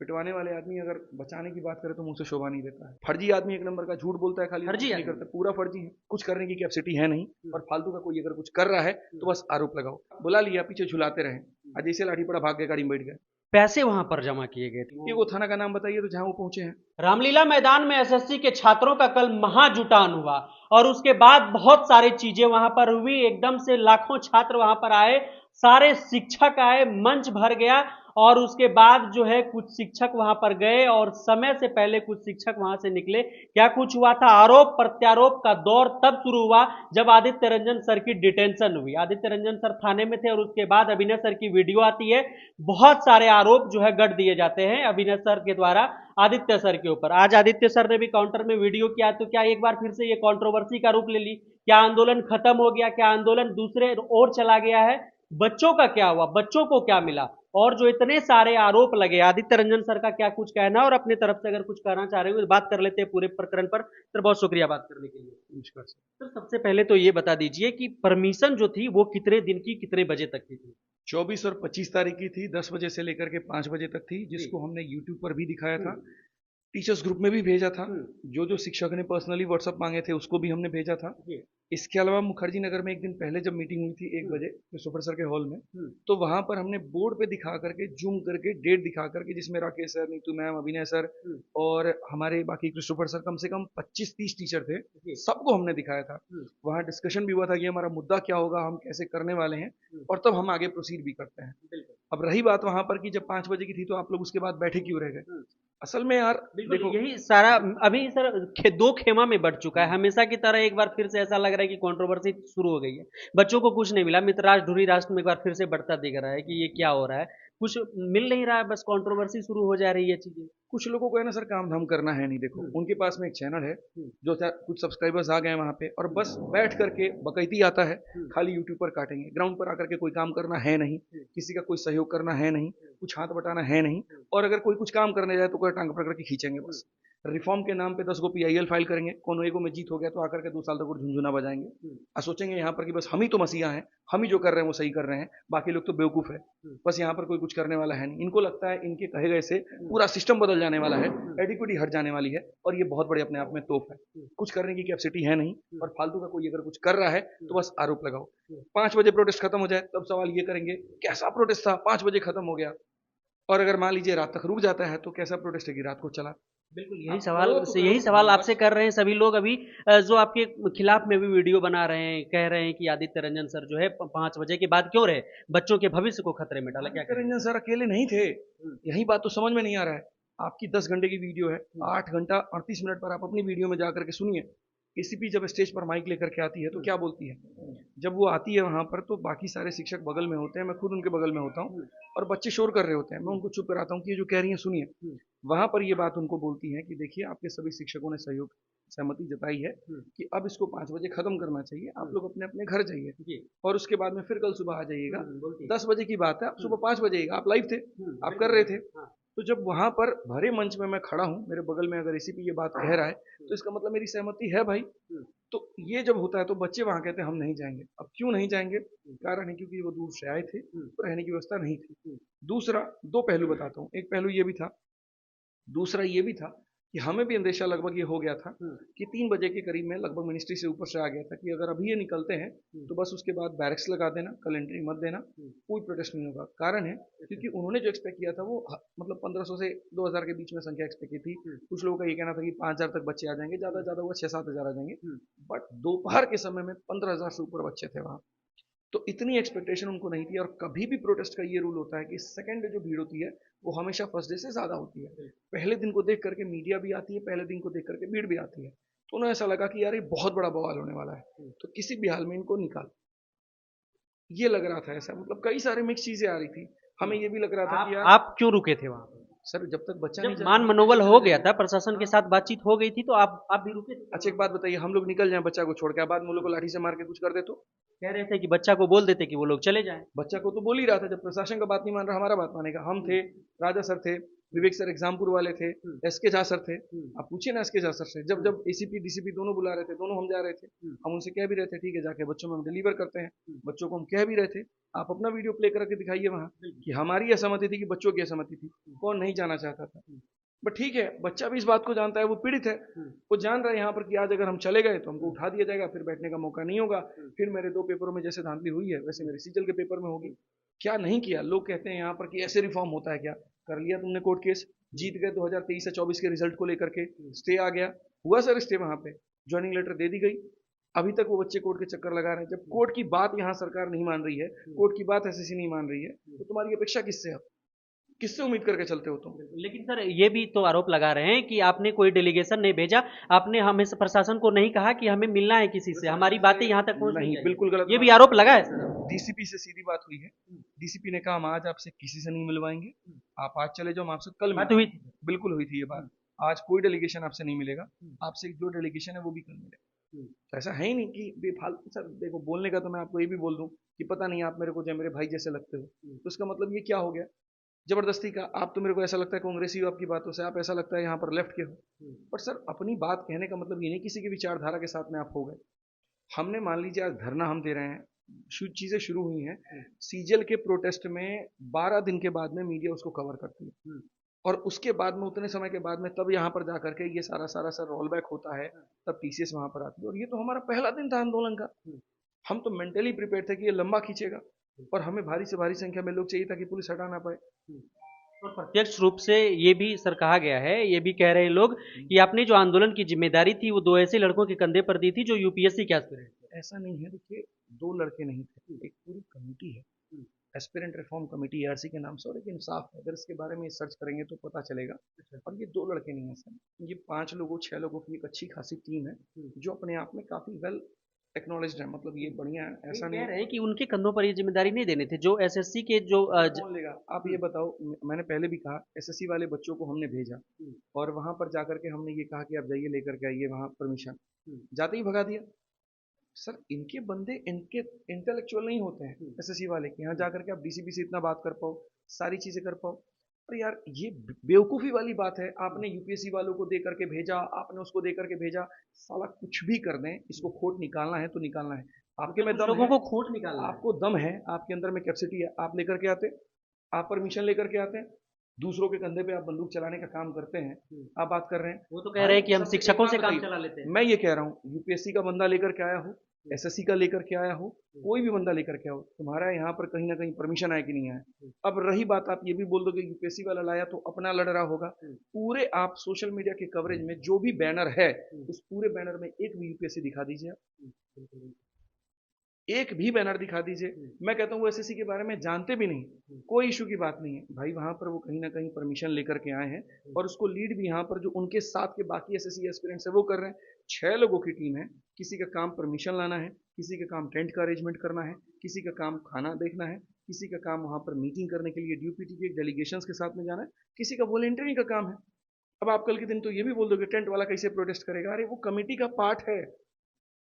पिटवाने वाले आदमी अगर बचाने की बात करे तो मुंह से शोभा नहीं देता है। फर्जी आदमी एक नंबर का, झूठ बोलता है, खाली फर्जी नहीं आदमी। करता, पूरा फर्जी है, कुछ करने की कैपेसिटी है नहीं। और फालतू का कोई अगर कुछ कर रहा है तो बस आरोप लगाओ, बुला लिया, पीछे झुलाते रहे, आज जैसे लाठी पड़ा भाग के गाड़ी में बैठ गए। पैसे वहां पर जमा किए गए थे। ये वो थाना का नाम बताइए तो जहां वो पहुंचे हैं। रामलीला मैदान में एसएससी के छात्रों का कल महाजुटान हुआ और उसके बाद बहुत सारी चीजें वहां पर हुई। एकदम से लाखों छात्र वहां पर आए, सारे शिक्षक आए, मंच भर गया और उसके बाद जो है कुछ शिक्षक वहां पर गए और समय से पहले कुछ शिक्षक वहां से निकले। क्या कुछ हुआ था? आरोप प्रत्यारोप का दौर तब शुरू हुआ जब आदित्य रंजन सर की डिटेंशन हुई। आदित्य रंजन सर थाने में थे और उसके बाद अभिनय सर की वीडियो आती है। बहुत सारे आरोप जो है गढ़ दिए जाते हैं अभिनय सर के द्वारा आदित्य सर के ऊपर। आज आदित्य सर ने भी काउंटर में वीडियो किया, तो क्या एक बार फिर से ये कंट्रोवर्सी का रूप ले ली? क्या आंदोलन खत्म हो गया? क्या आंदोलन दूसरे ओर चला गया है? बच्चों का क्या हुआ? बच्चों को क्या मिला? और जो इतने सारे आरोप लगे, आदित्य रंजन सर का क्या कुछ कहना, और अपनी तरफ से अगर कुछ कहना चाह रहे हो तो बात कर लेते हैं पूरे प्रकरण पर। सर बहुत शुक्रिया बात करने के लिए। नमस्कार सर। सर सबसे पहले तो ये बता दीजिए कि परमिशन जो थी वो कितने दिन की, कितने बजे तक की थी? 24 और 25 तारीख की थी, 10 बजे से लेकर के 5 बजे तक थी, जी। जिसको हमने यूट्यूब पर भी दिखाया था, हम्म। टीचर्स ग्रुप में भी भेजा था, हम्म। जो जो शिक्षक ने पर्सनली व्हाट्सअप मांगे थे उसको भी हमने भेजा था। जी। इसके अलावा मुखर्जी नगर में एक दिन पहले जब मीटिंग हुई थी 1 बजे क्रिस्टोफर सर के हॉल में, हम्म। तो वहां पर हमने बोर्ड पे दिखा करके, जूम करके, डेट दिखा करके, जिसमें राकेश सर, नीतू मैम, अभिनय सर हम्म। और हमारे बाकी क्रिस्टोफर सर, कम से कम 25-30 टीचर थे, जी। सबको हमने दिखाया था। हम्म। वहां डिस्कशन भी हुआ था कि हमारा मुद्दा क्या होगा, हम कैसे करने वाले हैं, हम्म। और तब हम आगे प्रोसीड भी करते हैं। बिल्कुल। अब रही बात वहां पर कि जब 5 बजे की थी तो आप लोग उसके बाद बैठे क्यों रह गए? हम्म। असल में यार बिल्कुल देखो, यही सारा अभी सर दो खेमा में बढ़ चुका है। हमेशा की तरह एक बार फिर से ऐसा लग रहा है कि कंट्रोवर्सी शुरू हो गई है। बच्चों को कुछ नहीं मिला, मित्रराष्ट्र धुरी राष्ट्र में एक बार फिर से बढ़ता दिख रहा है कि ये क्या हो रहा है, कुछ मिल नहीं रहा है, बस कंट्रोवर्सी शुरू हो जा रही है चीजें। कुछ लोगों को है ना सर, काम धाम करना है नहीं। देखो, हम्म। उनके पास में एक चैनल है, हम्म। जो कुछ सब्सक्राइबर्स आ गए वहां पे, और बस बैठ करके बकैती आता है, हम्म। खाली यूट्यूब पर काटेंगे, ग्राउंड पर आकर के कोई काम करना है नहीं, हम्म। किसी का कोई सहयोग करना है नहीं, कुछ हाथ बटाना है नहीं, हम्म। और अगर कोई कुछ काम करने जाए तो कोई टांग पकड़ के खींचेंगे बस। रिफॉर्म के नाम पे 10 गो पीआईएल फाइल करेंगे, कोनो एगो में जीत हो गया तो आकर के 2 साल तक वो झुंझुना बजाएंगे, हम्म। और सोचेंगे यहाँ पर कि बस हम ही तो मसीहा हैं, हम ही जो कर रहे हैं वो सही कर रहे हैं, बाकी लोग तो बेवकूफ है, हम्म। बस यहाँ पर कोई कुछ करने वाला है नहीं। इनको लगता है इनके कहे गए से हम्म। पूरा सिस्टम बदल जाने वाला है, हम्म। एडिक्विटी हट जाने वाली है, और ये बहुत बड़े अपने आप में तोप है, हम्म। कुछ करने की कैपेसिटी है नहीं। हम्म। और फालतू का कोई अगर कुछ कर रहा है तो बस आरोप लगाओ। हम्म। 5 बजे प्रोटेस्ट खत्म हो जाए तब सवाल ये करेंगे कैसा प्रोटेस्ट था, 5 बजे खत्म हो गया। और अगर मान लीजिए रात तक रुक जाता है तो कैसा प्रोटेस्ट है कि रात को चला। बिल्कुल आप करो तो यही करो, सवाल आपसे बस। कर रहे हैं सभी लोग अभी। जो आपके खिलाफ में भी वीडियो बना रहे हैं, कह रहे हैं कि आदित्य रंजन सर जो है 5 बजे के बाद क्यों रहे, बच्चों के भविष्य को खतरे में डाला, क्या आदित्य कहेंगे? रंजन सर अकेले नहीं थे, हम्म। यही बात तो समझ में नहीं आ रहा है। आपकी 10 घंटे की वीडियो है, हम्म। 8 घंटा 38 मिनट पर आप अपनी वीडियो में जाकर के सुनिए, एसीपी जब स्टेज पर माइक लेकर के आती है तो क्या बोलती है? जब वो आती है वहां पर तो बाकी सारे शिक्षक बगल में होते हैं, मैं खुद उनके बगल में होता हूँ, हम्म। और बच्चे शोर कर रहे होते हैं, मैं उनको चुप कराता हूँ कि ये जो कह रही है सुनिए। हम्म। वहां पर ये बात उनको बोलती है कि देखिए, आपके सभी शिक्षकों ने सहमति जताई है हम्म। कि अब इसको 5 बजे खत्म करना चाहिए, आप लोग अपने अपने घर जाइए, जी। और उसके बाद में फिर कल सुबह आ जाइएगा। बोलती है। 10 बजे की बात है, आप सुबह 5 बजे आइएगा, आप लाइव थे, आप कर बिल्कुल रहे थे। बिल्कुल, हाँ। तो जब वहां पर भरे मंच में मैं खड़ा हूं, मेरे बगल में अगर एसीपी ये बात कह रहा है तो इसका मतलब मेरी सहमति है भाई। हम्म। तो ये जब होता है तो बच्चे वहां कहते हैं हम नहीं जाएंगे। अब क्यों नहीं जाएंगे? कारण है क्योंकि वो दूर से आए थे, तो रहने की व्यवस्था नहीं थी। दूसरा, 2 पहलू बताता हूँ, एक पहलू ये भी था, दूसरा ये भी था कि हमें भी अंदेशा लगभग ये हो गया था हम्म। कि 3 बजे के करीब में लगभग मिनिस्ट्री से ऊपर से आ गया था कि अगर अभी ये निकलते हैं तो बस उसके बाद बैरक्स लगा देना, कल एंट्री मत देना, कोई प्रोटेस्ट नहीं होगा। कारण है क्योंकि उन्होंने जो एक्सपेक्ट किया था वो मतलब 1500 से 2000 के बीच में संख्या एक्सपेक्ट की थी। कुछ लोगों का ये कहना था कि 5000 तक बच्चे आ जाएंगे, ज़्यादा ज़्यादा हुआ 6-7 हज़ार आ जाएंगे, बट दोपहर के समय में 15,000 से ऊपर बच्चे थे वहाँ। तो इतनी एक्सपेक्टेशन उनको नहीं थी। और कभी भी प्रोटेस्ट का ये रूल होता है कि सेकंड डे जो भीड़ होती है वो हमेशा फर्स्ट डे से ज्यादा होती है। पहले दिन को देख करके मीडिया भी आती है, पहले दिन को देख करके भीड़ भी आती है। तो उन्हें ऐसा लगा कि यार ये बहुत बड़ा बवाल होने वाला है, तो किसी भी हाल में इनको निकाल, ये लग रहा था ऐसा। मतलब कई सारे मिक्स चीजें आ रही थी, हमें ये भी लग रहा था कि यार आप क्यों रुके थे वहां? सर जब तक बच्चा नहीं जब जाए मान हम लोग मनोबल कैसे हो चले गया जाएंगे? था, प्रशासन के हाँ। साथ बातचीत हो गई थी, तो आप भी रुके थे? अच्छा एक बात बताइए, हम लोग निकल जाएं बच्चा को छोड़ के, बाद में उन लोग को लाठी से मार के कुछ कर दे तो? कह रहे थे कि बच्चा को बोल देते कि वो लोग चले जाएं। बच्चा को तो बोल ही रहा था, जब प्रशासन का बात नहीं मान रहा हमारा बात मानेगा। हम थे, राजा सर थे, विवेक सर एग्जामपुर वाले थे, एसके झा सर थे। आप पूछिए ना एसके झा सर से, जब जब एसीपी डीसीपी दोनों बुला रहे थे, दोनों हम जा रहे थे, हम उनसे कह भी रहे थे ठीक है जाके बच्चों में हम डिलीवर करते हैं, बच्चों को हम कह भी रहे थे आप अपना वीडियो प्ले करके दिखाइए वहां कि हमारी असहमति थी कि बच्चों की असहमति थी, कौन नहीं जाना चाहता था। बट ठीक है, बच्चा भी इस बात को जानता है, वो पीड़ित है, वो जान रहा है यहाँ पर कि आज अगर हम चले गए तो हमको उठा दिया जाएगा, फिर बैठने का मौका नहीं होगा, फिर मेरे 2 पेपरों में जैसे धांधली हुई है वैसे मेरे सीजल के पेपर में होगी। क्या नहीं किया, लोग कहते हैं यहाँ पर कि ऐसे रिफॉर्म होता है क्या, कर लिया तुमने कोर्ट केस, जीत गए 2023 से 24 के रिजल्ट को लेकर के, स्टे आ गया, हुआ सर स्टे, वहां पे ज्वाइनिंग लेटर दे दी गई, अभी तक वो बच्चे कोर्ट के चक्कर लगा रहे हैं। जब कोर्ट की बात यहाँ सरकार नहीं मान रही है, कोर्ट की बात एसएससी नहीं मान रही है, तो तुम्हारी अपेक्षा किससे है, किससे उम्मीद करके चलते हो तुम? लेकिन सर ये भी तो आरोप लगा रहे हैं कि आपने कोई डेलीगेशन नहीं भेजा, आपने हमें प्रशासन को नहीं कहा कि हमें मिलना है किसी से, हमारी बातें यहाँ तक पहुँच नहीं, बिल्कुल गलत, ये भी आरोप लगा है सर। डीसीपी से सीधी बात हुई है, डीसीपी ने कहा हम आज आपसे किसी से नहीं मिलवाएंगे, आप आज चले जाओ, हम आपसे कल बात हुई, बिल्कुल हुई थी ये बात, आज कोई डेलीगेशन आपसे नहीं मिलेगा, आपसे जो डेलीगेशन है वो भी कल मिलेगा। तो ऐसा है ही नहीं कि बेफालतू, सर देखो बोलने का तो मैं आपको ये भी बोल दूं कि पता नहीं आप मेरे को जो मेरे भाई जैसे लगते हो, तो इसका मतलब ये क्या हो गया, जबरदस्ती का, आप तो मेरे को ऐसा लगता है कांग्रेसी हो आपकी बातों से, आप ऐसा लगता है यहाँ पर लेफ्ट के हो, पर सर अपनी बात कहने का मतलब ये नहीं किसी की विचारधारा के साथ में आप हो गए। हमने मान लीजिए आज धरना हम दे रहे हैं, चीजें शुरू हुई हैं, सीजल के प्रोटेस्ट में 12 दिन के बाद में मीडिया उसको कवर करती है, और उसके बाद में उतने समय के बाद में तब यहाँ पर जाकर के ये सारा सारा सर रोल बैक होता है, तब टीसीएस वहां पर आती है, और ये तो हमारा पहला दिन था आंदोलन का, हम तो मेंटली प्रिपेयर थे कि ये लंबा खींचेगा, और हमें भारी से भारी संख्या में लोग चाहिए था कि पुलिस हटा ना पाए। और प्रत्यक्ष रूप से ये भी सर कहा गया है, ये भी कह रहे हैं लोग कि आपने जो आंदोलन की जिम्मेदारी थी वो 2 ऐसे लड़कों के कंधे पर दी थी जो यूपीएससी के एस्पिरेंट थे। ऐसा नहीं है, देखिए 2 लड़के नहीं थे, एक पूरी कमेटी है, एस्पिरेंट रिफॉर्म कमेटी एआरसी के नाम से, और एक इंसाफ है, अगर इसके बारे में सर्च करेंगे तो पता चलेगा। और ये 2 लड़के नहीं है सर, ये 5 लोगों 6 लोगों की एक अच्छी खासी टीम है जो अपने आप में काफी वेल एक्नॉलेज्ड है, मतलब ये बढ़िया है, ऐसा नहीं कह रहे हैं कि उनके कंधों पर ये जिम्मेदारी नहीं देने थे, जो एसएससी के जो कौन लेगा। आप ये बताओ, मैंने पहले भी कहा एसएससी वाले बच्चों को हमने भेजा, और वहां पर जाकर के हमने ये कहा कि आप जाइए लेकर के आइए वहां परमिशन, जाते ही भगा दिया। सर इनके बंदे इनके इंटेलेक्चुअल नहीं होते हैं एसएससी वाले के, यहाँ जाकर के आप डीसीपी से इतना बात कर पाओ, सारी चीजें कर पाओ। अरे यार ये बेवकूफी वाली बात है, आपने यूपीएससी वालों को दे करके भेजा, आपने उसको दे करके भेजा, साला कुछ भी कर दें, इसको खोट निकालना है तो निकालना है, आपके में दम लोगों है, को खोट निकालना है, आपको दम है, आपके अंदर में कैपेसिटी है, आप लेकर के आते, आप परमिशन लेकर के आते हैं, दूसरों के कंधे पे आप बंदूक चलाने का काम करते हैं, आप बात कर रहे हैं। वो तो कह रहे हैं कि हम शिक्षकों से काम चला लेते हैं। मैं ये कह रहा हूँ यूपीएससी का बंदा लेकर के आया हो, एसएससी का लेकर के आया हो, कोई भी बंदा लेकर के आओ, तुम्हारा यहाँ पर कहीं ना कहीं परमिशन आया कि नहीं आया। अब रही बात, आप ये भी बोल दो कि यूपीएससी वाला लाया तो अपना लड़ रहा होगा, पूरे आप सोशल मीडिया के कवरेज में जो भी बैनर है उस पूरे बैनर में एक भी यूपीएससी दिखा दीजिए आप, एक भी बैनर दिखा दीजिए। मैं कहता हूँ वो एसएससी के बारे में जानते भी नहीं, कोई इशू की बात नहीं है भाई, वहां पर वो कहीं ना कहीं परमिशन लेकर के आए हैं, और उसको लीड भी यहाँ पर जो उनके साथ के बाकी एसएससी एस्पिरेंट्स है वो कर रहे हैं। 6 लोगों की टीम है, किसी का काम परमिशन लाना है, किसी का काम टेंट का अरेंजमेंट करना है, किसी का काम खाना देखना है, किसी का काम वहां पर मीटिंग करने के लिए ड्यूपीटी के डेलीगेशन के साथ में जाना है, किसी का वॉलेंटियरिंग का काम है। अब आप कल के दिन तो ये भी बोल दोगे टेंट वाला कैसे प्रोटेस्ट करेगा, अरे वो कमेटी का पार्ट है,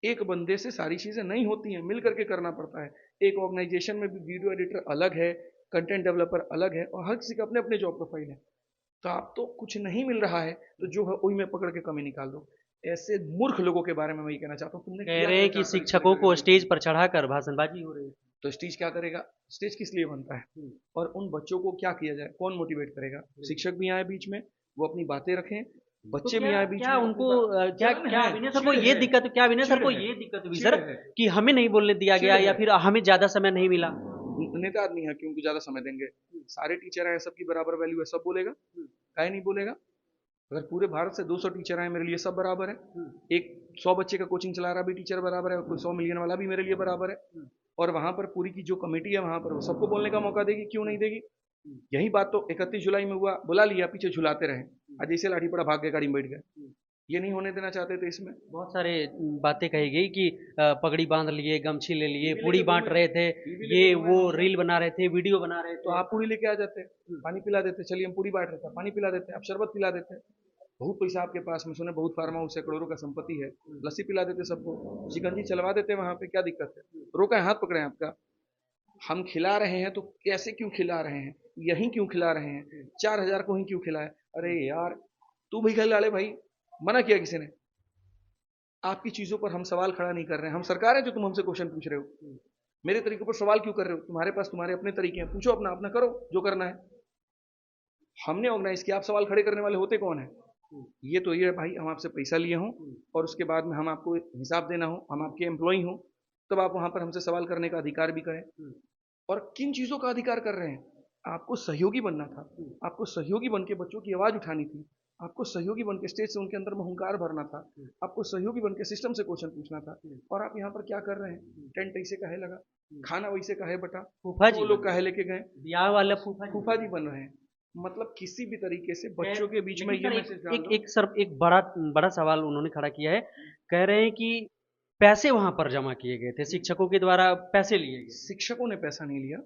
एक बंदे से सारी चीजें नहीं होती हैं, मिल करके करना पड़ता है। एक ऑर्गेनाइजेशन में भी वीडियो एडिटर अलग है, कंटेंट डेवलपर अलग है, और हर किसी का अपने अपने जॉब प्रोफाइल है। तो आप तो कुछ नहीं मिल रहा है तो जो है वही में पकड़ के कमी निकाल दो। ऐसे मूर्ख लोगों के बारे में मैं ये कहना चाहता हूँ, तुमने कह रहे हैं कि शिक्षकों को स्टेज पर चढ़ाकर भाषणबाजी हो रही है, तो स्टेज क्या करेगा, स्टेज किस लिए बनता है, और उन बच्चों को क्या किया जाए, कौन मोटिवेट करेगा। शिक्षक भी आए बीच में, वो अपनी बातें रखें, बच्चे भी आए बीच में, उनको क्या विनय सर को ये दिक्कत, क्या विनय सर को ये दिक्कत हुई सर कि हमें नहीं बोलने दिया गया या फिर हमें ज्यादा समय नहीं मिला। नेता आदमी है कि उनको ज्यादा समय देंगे, सारे टीचर हैं, सबकी बराबर वैल्यू है, सब बोलेगा, काहे नहीं बोलेगा। अगर पूरे भारत से 200 टीचर आए मेरे लिए सब बराबर है, एक 100 बच्चे का कोचिंग चला रहा भी टीचर बराबर है, कोई 100 मिलियन वाला भी मेरे लिए बराबर है, और वहां पर पूरी की जो कमेटी है वहां पर वो सबको बोलने का मौका देगी, क्यों नहीं देगी। यही बात तो 31 जुलाई में हुआ, बुला लिया, पीछे झुलाते रहे, आज ऐसे लाठी पड़ा भाग के गाड़ी में बैठ गए, ये नहीं होने देना चाहते थे। इसमें बहुत सारे बातें कही गई कि पगड़ी बांध लिए, गमछी ले लिए, पूड़ी बांट रहे थे, ये वो रील बना रहे थे, वीडियो बना रहे थे। तो आप पूड़ी लेके आ जाते, पानी पिला देते, चलिए हम पूड़ी बांट रहे थे, पानी पिला देते, आप शरबत पिला देते, बहुत पैसा आपके पास में, सुने बहुत फार्मा हाउस है, करोड़ों का संपत्ति है, लस्सी पिला देते सबको, शिकंजी चलवा देते वहां पे, क्या दिक्कत है। रोका है, हाथ पकड़े आपका, हम खिला रहे हैं तो कैसे क्यों खिला रहे हैं, यहीं क्यों खिला रहे हैं, 4,000 को ही क्यों खिलाए? अरे यार तू भी खिला ले भाई, मना किया किसी ने? आपकी चीजों पर हम सवाल खड़ा नहीं कर रहे हैं, हम सरकार है जो तुम हमसे क्वेश्चन पूछ रहे हो, मेरे तरीकों पर सवाल क्यों कर रहे हो? तुम्हारे पास तुम्हारे अपने तरीके हैं, पूछो अपना अपना, करो जो करना है। हमने ऑर्गेनाइज किया, आप सवाल खड़े करने वाले होते कौन है? ये तो ये भाई हम आपसे पैसा लिए हों और उसके बाद में हम आपको हिसाब देना हो, हम आपके एम्प्लॉय हों, तब आप वहां पर हमसे सवाल करने का अधिकार भी करें। और किन चीजों का अधिकार कर रहे हैं? आपको सहयोगी बनना था, आपको सहयोगी बन के बच्चों की आवाज उठानी थी, आपको सहयोगी बन के स्टेज से उनके अंदर में हुंकार भरना था, आपको सहयोगी बन के सिस्टम से क्वेश्चन पूछना था। और आप यहाँ पर क्या कर रहे हैं? टेंट ऐसे काहे लगा, खाना वैसे काहे बटा, फूफा जी वो लोग काहे लेके गए, ब्याह वाला फूफा जी बन रहे हैं। मतलब किसी भी तरीके से बच्चों के बीच में लेकिन ये सर मैसेज डाल दो। एक सर एक बड़ा बड़ा सवाल उन्होंने खड़ा किया है। कह रहे हैं कि पैसे वहां पर जमा किए गए थे, शिक्षकों के द्वारा पैसे लिए गए। शिक्षकों ने पैसा नहीं लिया।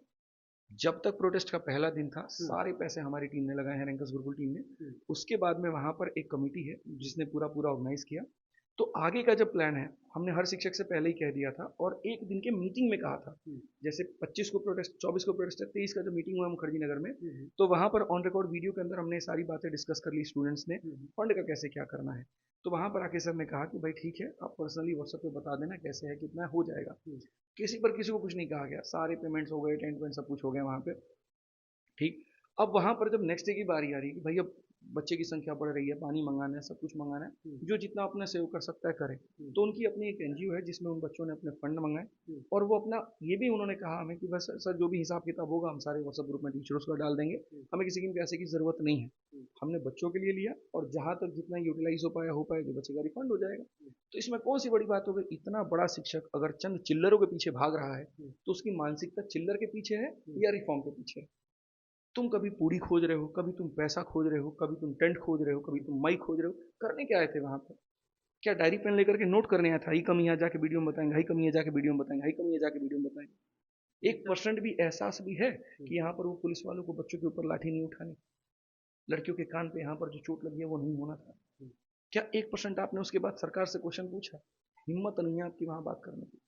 जब तक प्रोटेस्ट का पहला दिन था, सारे पैसे हमारी टीम ने लगाए हैं, रैंकर्स गुरुकुल टीम ने। उसके बाद में वहां पर एक कमेटी है जिसने पूरा पूरा ऑर्गेनाइज किया। तो आगे का जब प्लान है, हमने हर शिक्षक से पहले ही कह दिया था और एक दिन के मीटिंग में कहा था, जैसे 25 को प्रोटेस्ट, 24 को प्रोटेस्ट है, 23 का जो मीटिंग हुआ मुखर्जी नगर में, तो वहां पर ऑन रिकॉर्ड वीडियो के अंदर हमने सारी बातें डिस्कस कर ली स्टूडेंट्स ने, फंड का कैसे क्या करना है। तो वहां पर आके सर ने कहा कि भाई ठीक है, आप पर्सनली व्हाट्सएप पे बता देना कैसे है, कितना हो जाएगा। किसी पर किसी को कुछ नहीं कहा गया, सारे पेमेंट्स हो गए, टेंट वेंट सब कुछ हो गया वहां पे। ठीक। अब वहां पर जब नेक्स्ट डे की बारी आ रही है कि भाई अब बच्चे की संख्या बढ़ रही है, पानी मंगाना है, सब कुछ मंगाना है, जो जितना अपना सेव कर सकता है करे। तो उनकी अपनी एक एनजीओ है जिसमें उन बच्चों ने अपने फंड मंगाए और वो अपना ये भी उन्होंने कहा हमें कि बस सर जो भी हिसाब किताब होगा हम सारे व्हाट्सएप ग्रुप में टीचर्स को डाल देंगे, हमें किसी की पैसे की जरूरत नहीं है। हमने बच्चों के लिए लिया और जहां तक जितना यूटिलाइज हो पाए जो बच्चे का रिफंड हो जाएगा। तो इसमें कौन सी बड़ी बात हो गई? इतना बड़ा शिक्षक अगर चंद चिल्लरों के पीछे भाग रहा है तो उसकी मानसिकता चिल्लर के पीछे है या रिफॉर्म के पीछे है? तुम कभी पूरी खोज रहे हो, कभी तुम पैसा खोज रहे हो, कभी तुम टेंट खोज रहे हो, कभी तुम माइक खोज रहे हो। करने क्या आए थे वहां पर? क्या डायरी पेन लेकर के नोट करने आया था, हाई कमी यहाँ जाके वीडियो में बताएंगे, हाई कमी यहाँ जाके वीडियो में बताएंगे, हाई कमी यहाँ जाके वीडियो में बताएंगे? 1% भी एहसास भी है कि यहाँ पर वो पुलिस वालों को बच्चों के ऊपर लाठी नहीं उठानी, लड़कियों के कान पे यहाँ पर जो चोट लगी है वो नहीं होना था? क्या 1% आपने उसके बाद सरकार से क्वेश्चन पूछा? हिम्मत नहीं है आपकी वहां बात करने की।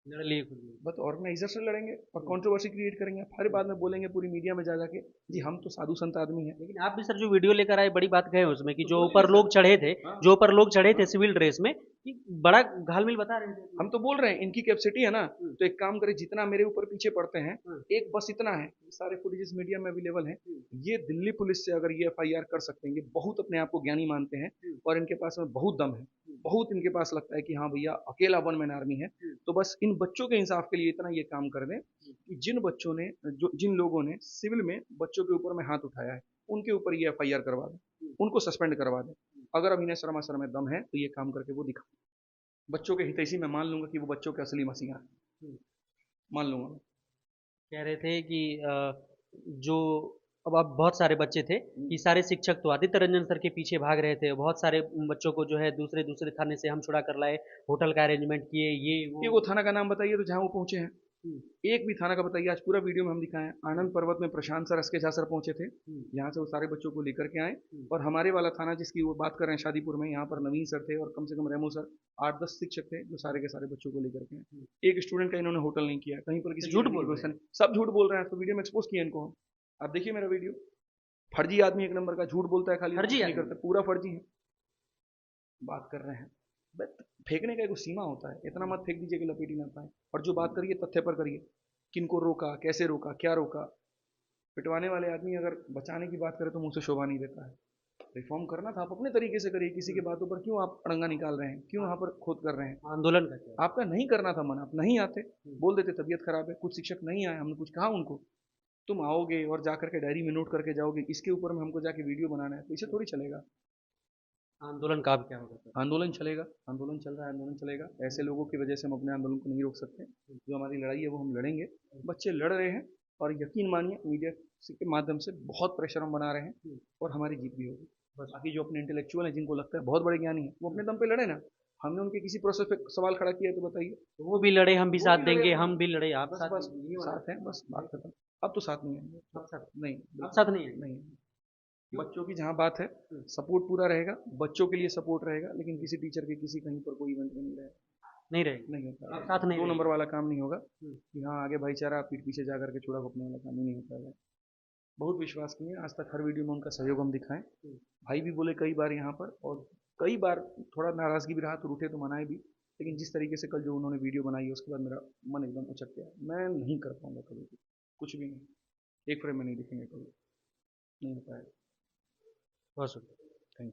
लड़ लिए खुद में। बस ऑर्गेनाइजर से लड़ेंगे और कंट्रोवर्सी क्रिएट करेंगे, फिर बाद में बोलेंगे पूरी मीडिया में जा जाके जी हम तो साधु संत आदमी हैं। लेकिन आप भी सर जो वीडियो लेकर आए, बड़ी बात कहे उसमें कि तो जो बोलिए ऊपर सर। लोग चढ़े थे, हाँ जो ऊपर लोग चढ़े थे हाँ सिविल ड्रेस में, कि बड़ा घालमेल बता रहे थे। हम तो बोल रहे हैं इनकी कैपेसिटी है ना, तो एक काम करें, जितना मेरे ऊपर पीछे पड़ते हैं, एक बस इतना है, सारे फुटेजेस मीडिया में अवेलेबल हैं। ये दिल्ली पुलिस से अगर ये एफआईआर कर सकते हैं, ये बहुत अपने आप को ज्ञानी मानते हैं और इनके पास में बहुत दम है, बहुत इनके पास लगता है कि हाँ भैया अकेला वन मैन आर्मी है। तो बस इन बच्चों के इंसाफ के लिए इतना ये काम कर दें कि जिन बच्चों ने, जो जिन लोगों ने सिविल में बच्चों के ऊपर में हाथ उठाया है, उनके ऊपर ये एफआईआर करवा दें, उनको सस्पेंड करवा दें। अगर अभिनय शर्मा सर में दम है तो ये काम करके वो दिखा, बच्चों के हितैषी मैं मान लूंगा कि वो बच्चों के असली मसीहा हैं, मान लूंगा मैं। कह रहे थे कि जो अब बहुत सारे बच्चे थे कि सारे शिक्षक तो आदित्य रंजन सर के पीछे भाग रहे थे, बहुत सारे बच्चों को जो है दूसरे दूसरे थाने से हम छुड़ा कर लाए, होटल का अरेंजमेंट किए, ये वो थाना का नाम बताइए तो जहां वो पहुंचे हैं, एक भी थाना का बताइए। आज पूरा वीडियो में हम दिखाएं, आनंद पर्वत में प्रशांत सर, एसके झा सर पहुंचे थे, यहाँ से वो सारे बच्चों को लेकर के आए। और हमारे वाला थाना जिसकी वो बात कर रहे हैं शादीपुर में, यहाँ पर नवीन सर थे और कम से कम रेमो सर, 8-10 शिक्षक थे जो सारे के सारे बच्चों को लेकर के आए। एक स्टूडेंट का इन्होंने होटल नहीं किया, कहीं पर किसी झूठ बोल रहे हैं। सब झूठ बोल रहे हैं। तो वीडियो में एक्सपोज किया इनको हम, आप देखिए मेरा वीडियो। फर्जी आदमी एक नंबर का, झूठ बोलता है, खाली फर्जी नहीं करता, पूरा फर्जी है। बात कर रहे हैं, बट फेंकने का एक सीमा होता है, इतना मत फेंक दीजिए कि लपेट ही ना पाए। और जो बात करिए तथ्य पर करिए, किनको रोका, कैसे रोका, क्या रोका। पिटवाने वाले आदमी अगर बचाने की बात करे तो मुंह से शोभा नहीं देता है। रिफॉर्म करना था आप अपने तरीके से करिए, किसी के बातों पर क्यों आप अड़ंगा निकाल रहे हैं, क्यों यहाँ पर खोद कर रहे हैं? आंदोलन का क्या? आपका नहीं करना था मन, आप नहीं आते, बोल देते तबीयत खराब है। कुछ शिक्षक नहीं आए, हमने कुछ कहा उनको, तुम आओगे और जाकर के डायरी में नोट करके जाओगे, इसके ऊपर में हमको जाके वीडियो बनाना है, तो इसे थोड़ी चलेगा। आंदोलन का अब क्या होगा सर? आंदोलन चलेगा, आंदोलन चल रहा है, आंदोलन चलेगा। ऐसे लोगों की वजह से हम अपने आंदोलन को नहीं रोक सकते। जो हमारी लड़ाई है वो हम लड़ेंगे। बच्चे लड़ रहे हैं और यकीन मानिए मीडिया के माध्यम से बहुत प्रेशर हम बना रहे हैं और हमारी जीत भी होगी। बाकी जो अपने इंटेलेक्चुअल हैं, जिनको लगता है बहुत बड़े ज्ञानी हैं, वो अपने दम पे लड़े ना। हमने उनके किसी प्रोसेस पे सवाल खड़ा किया है तो बताइए। तो वो भी लड़े, हम भी वो साथ भी लड़े देंगे, अपना। हम भी लड़े, आप बस साथ बस देंगे, ये वाला। साथ हैं, बस बात खत्म। अब तो साथ नहीं आएंगे, अब साथ नहीं, अब साथ नहीं है। नहीं। बच्चों की जहाँ बात है, सपोर्ट पूरा रहेगा, बच्चों के लिए सपोर्ट रहेगा, लेकिन किसी टीचर के किसी कहीं पर कोई इवेंट में नहीं रहेगा, नहीं रहेगी। नहीं होता अब है। साथ नहीं 2 रहेगी। नंबर वाला काम नहीं होगा कि हाँ आगे भाईचारा, पीठ पीछे जा करके छुड़ा घोपने वाला काम ही नहीं होता है। बहुत विश्वास किए आज तक, हर वीडियो में उनका सहयोग हम दिखाएं। भाई भी बोले कई बार यहाँ पर, और कई बार थोड़ा नाराज़गी भी रहा तो रूठे तो मनाए भी, लेकिन जिस तरीके से कल जो उन्होंने वीडियो बनाई है उसके बाद मेरा मन एकदम उचक गया। मैं नहीं कर पाऊंगा कभी भी, कुछ भी नहीं, एक फ्रेम में नहीं दिखेंगे कभी, नहीं हो पाएगा। बहुत शुक्रिया।